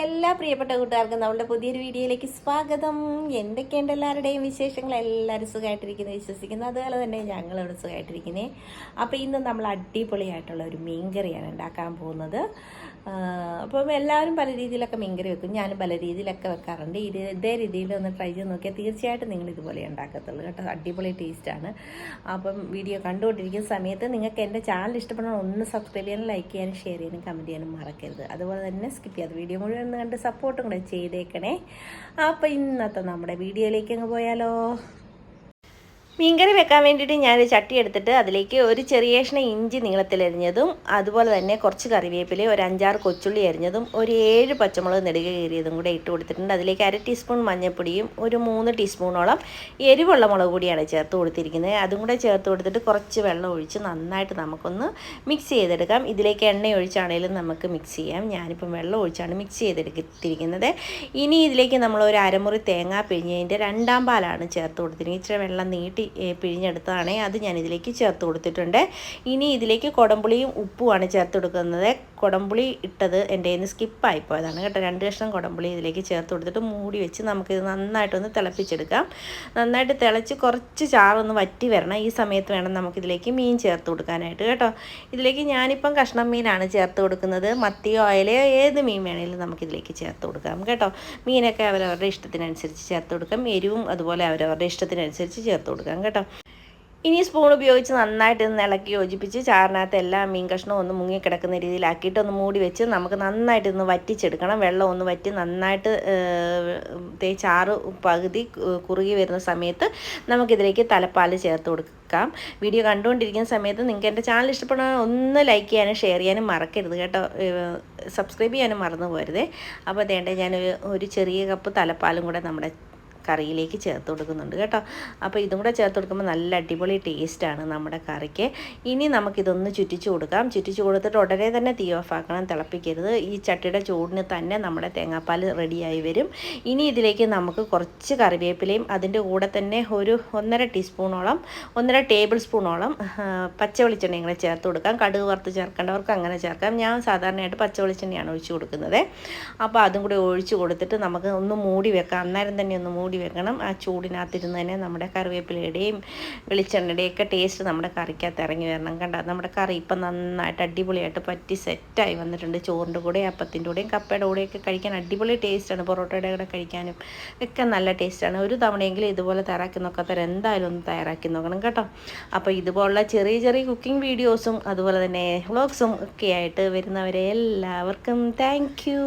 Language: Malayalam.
എല്ലാ പ്രിയപ്പെട്ട കൂട്ടുകാർക്കും നമ്മളുടെ പുതിയൊരു വീഡിയോയിലേക്ക് സ്വാഗതം. എന്തൊക്കെയുണ്ട് എല്ലാവരുടെയും വിശേഷങ്ങൾ? എല്ലാവരും സുഖമായിട്ടിരിക്കുന്നു വിശ്വസിക്കുന്നു. അതുപോലെ തന്നെ ഞങ്ങളിവിടെ സുഖമായിട്ടിരിക്കുന്നേ. അപ്പോൾ ഇന്ന് നമ്മൾ അടിപൊളിയായിട്ടുള്ള ഒരു മീൻകറിയാണ് ഉണ്ടാക്കാൻ പോകുന്നത്. അപ്പം എല്ലാവരും പല രീതിയിലൊക്കെ മീൻകറി വെക്കും, ഞാനും പല രീതിയിലൊക്കെ വെക്കാറുണ്ട്. ഇതേ രീതിയിൽ ഒന്ന് ട്രൈ ചെയ്ത് നോക്കിയാൽ തീർച്ചയായിട്ടും നിങ്ങൾ ഇതുപോലെ ഉണ്ടാക്കത്തുള്ളൂ കേട്ടോ. അടിപൊളി ടേസ്റ്റാണ്. അപ്പം വീഡിയോ കണ്ടുകൊണ്ടിരിക്കുന്ന സമയത്ത് നിങ്ങൾക്ക് എൻ്റെ ചാനൽ ഇഷ്ടപ്പെടണം, ഒന്ന് സബ്സ്ക്രൈബ് ചെയ്യാനും ലൈക്ക് ചെയ്യാനും ഷെയർ ചെയ്യാനും കമൻറ്റ് ചെയ്യാനും മറക്കരുത്. അതുപോലെ തന്നെ സ്കിപ്പ് ചെയ്യാതെ വീഡിയോ മുഴുവൻ കണ്ട് സപ്പോർട്ടും കൂടെ ചെയ്തേക്കണേ. അപ്പോൾ ഇന്നത്തെ നമ്മുടെ വീഡിയോയിലേക്ക് അങ്ങ് പോയാലോ. മീൻകറി വെക്കാൻ വേണ്ടിയിട്ട് ഞാനൊരു ചട്ടി എടുത്തിട്ട് അതിലേക്ക് ഒരു ചെറിയ കഷ്ണം ഇഞ്ചി നീളത്തിലരിഞ്ഞതും അതുപോലെ തന്നെ കുറച്ച് കറിവേപ്പില, ഒരു 5-6 കൊച്ചുള്ളി അരിഞ്ഞതും, ഒരു 7 പച്ചമുളക് നെടുക കീറിയതും കൂടെ ഇട്ട് കൊടുത്തിട്ടുണ്ട്. അതിലേക്ക് 1/2 ടീസ്പൂൺ മഞ്ഞൾപ്പൊടിയും ഒരു 3 ടീസ്പൂണോളം എരിവുള്ള മുളക് പൊടിയാണ് ചേർത്ത് കൊടുത്തിരിക്കുന്നത്. അതും കൂടെ ചേർത്ത് കൊടുത്തിട്ട് കുറച്ച് വെള്ളം ഒഴിച്ച് നന്നായിട്ട് നമുക്കൊന്ന് മിക്സ് ചെയ്തെടുക്കാം. ഇതിലേക്ക് എണ്ണ ഒഴിച്ചാണെങ്കിലും നമുക്ക് മിക്സ് ചെയ്യാം. ഞാനിപ്പം വെള്ളം ഒഴിച്ചാണ് മിക്സ് ചെയ്തെടുത്തിരിക്കുന്നത്. ഇനി ഇതിലേക്ക് നമ്മൾ ഒരു അരമുറി തേങ്ങ പിഴിഞ്ഞതിൻ്റെ 2ാം പാലാണ് ചേർത്ത് കൊടുത്തിരിക്കുന്നത്. ഇച്ചിരി വെള്ളം നീട്ടി പിഴിഞ്ഞെടുത്തതാണ്, അത് ഞാൻ ഇതിലേക്ക് ചേർത്ത് കൊടുത്തിട്ടുണ്ട്. ഇനി ഇതിലേക്ക് കുടംപുളിയും ഉപ്പുമാണ് ചേർത്ത് കൊടുക്കുന്നത്. കുടംപുളി ഇട്ടത് എൻ്റെ കയ്യിൽ നിന്ന് സ്കിപ്പായി പോയതാണ് കേട്ടോ. 2 കഷ്ണം കുടംപുളി ഇതിലേക്ക് ചേർത്ത് കൊടുത്തിട്ട് മൂടി വെച്ച് നമുക്കിത് നന്നായിട്ടൊന്ന് തിളപ്പിച്ചെടുക്കാം. നന്നായിട്ട് തിളച്ച് കുറച്ച് ചാറൊന്ന് വറ്റി വരണം. ഈ സമയത്ത് വേണം നമുക്കിതിലേക്ക് മീൻ ചേർത്ത് കൊടുക്കാനായിട്ട് കേട്ടോ. ഇതിലേക്ക് ഞാനിപ്പം കഷ്ണം മീനാണ് ചേർത്ത് കൊടുക്കുന്നത്. മത്തിയോ അയലയോ ഏത് മീൻ വേണമെങ്കിലും നമുക്കിതിലേക്ക് ചേർത്ത് കൊടുക്കാം കേട്ടോ. മീനൊക്കെ അവരവരുടെ ഇഷ്ടത്തിനനുസരിച്ച് ചേർത്ത് കൊടുക്കാം. എരിവും അതുപോലെ അവരവരുടെ ഇഷ്ടത്തിനനുസരിച്ച് ചേർത്ത് കൊടുക്കാം കേട്ടോ. ഇനി സ്പൂൺ ഉപയോഗിച്ച് നന്നായിട്ട് ഇളക്കി യോജിപ്പിച്ച് ചാറിനകത്ത് എല്ലാ മീൻ കഷ്ണവും ഒന്ന് മുങ്ങിക്കിടക്കുന്ന രീതിയിലാക്കിയിട്ട് ഒന്ന് മൂടി വെച്ച് നമുക്ക് നന്നായിട്ട് ഒന്ന് വറ്റിച്ചെടുക്കണം. വെള്ളം ഒന്ന് വറ്റി നന്നായിട്ട് ചാറ് പകുതി കുറുകി വരുന്ന സമയത്ത് നമുക്കിതിലേക്ക് തലപ്പാൽ ചേർത്ത് കൊടുക്കാം. വീഡിയോ കണ്ടുകൊണ്ടിരിക്കുന്ന സമയത്ത് നിങ്ങൾക്ക് എൻ്റെ ചാനൽ ഇഷ്ടപ്പെടാൻ ഒന്ന് ലൈക്ക് ചെയ്യാനും ഷെയർ ചെയ്യാനും മറക്കരുത് കേട്ടോ. സബ്സ്ക്രൈബ് ചെയ്യാനും മറന്നു പോരുതേ. അപ്പോൾ അതേണ്ട ഞാൻ ഒരു ചെറിയ കപ്പ് തലപ്പാലും കൂടെ നമ്മുടെ കറിയിലേക്ക് ചേർത്ത് കൊടുക്കുന്നുണ്ട് കേട്ടോ. അപ്പോൾ ഇതും കൂടെ ചേർത്ത് കൊടുക്കുമ്പോൾ നല്ല അടിപൊളി ടേസ്റ്റാണ് നമ്മുടെ കറിക്ക്. ഇനി നമുക്കിതൊന്ന് ചുറ്റിച്ച് കൊടുക്കാം. ചുറ്റിച്ച് കൊടുത്തിട്ട് ഉടനെ തന്നെ തീ ഓഫാക്കണം, തിളപ്പിക്കരുത്. ഈ ചട്ടിയുടെ ചൂടിന് തന്നെ നമ്മുടെ തേങ്ങാപ്പാൽ റെഡിയായി വരും. ഇനി ഇതിലേക്ക് നമുക്ക് കുറച്ച് കറിവേപ്പിലയും അതിൻ്റെ കൂടെ തന്നെ ഒരു 1.5 ടേബിൾ സ്പൂണോളം പച്ച വെളിച്ചെണ്ണയും കൂടെ ചേർത്ത് കൊടുക്കാം. കടുക് വറുത്ത് ചേർക്കേണ്ടവർക്ക് അങ്ങനെ ചേർക്കാം. ഞാൻ സാധാരണയായിട്ട് പച്ച വെളിച്ചെണ്ണയാണ് ഒഴിച്ച് കൊടുക്കുന്നത്. അപ്പോൾ അതും കൂടി ഒഴിച്ച് കൊടുത്തിട്ട് നമുക്ക് ഒന്ന് മൂടി വെക്കാം. അന്നേരം തന്നെ ഒന്ന് മൂടി വെക്കണം. ആ ചൂടിനകത്തിരുന്ന് തന്നെ നമ്മുടെ കറിവേപ്പിലയുടെയും വെളിച്ചെണ്ണയുടെയും ഒക്കെ ടേസ്റ്റ് നമ്മുടെ കറിക്കകത്ത് ഇറങ്ങി വരണം. കണ്ടോ, നമ്മുടെ കറി ഇപ്പം നന്നായിട്ട് അടിപൊളിയായിട്ട് പറ്റി സെറ്റായി വന്നിട്ടുണ്ട്. ചോറിൻ്റെ കൂടെ, അപ്പത്തിൻ്റെ കൂടെയും കപ്പയുടെ കൂടെയൊക്കെ കഴിക്കാൻ അടിപൊളി ടേസ്റ്റാണ്. പൊറോട്ടയുടെ കൂടെ കഴിക്കാനും ഒക്കെ നല്ല ടേസ്റ്റാണ്. ഒരു തവണയെങ്കിലും ഇതുപോലെ തയ്യാറാക്കി നോക്കാത്തവർ എന്തായാലും ഒന്ന് തയ്യാറാക്കി നോക്കണം കേട്ടോ. അപ്പോൾ ഇതുപോലുള്ള ചെറിയ ചെറിയ കുക്കിംഗ് വീഡിയോസും അതുപോലെ തന്നെ വ്ളോഗ്സും ഒക്കെ ആയിട്ട് വരുന്നവരെ എല്ലാവർക്കും താങ്ക് യു.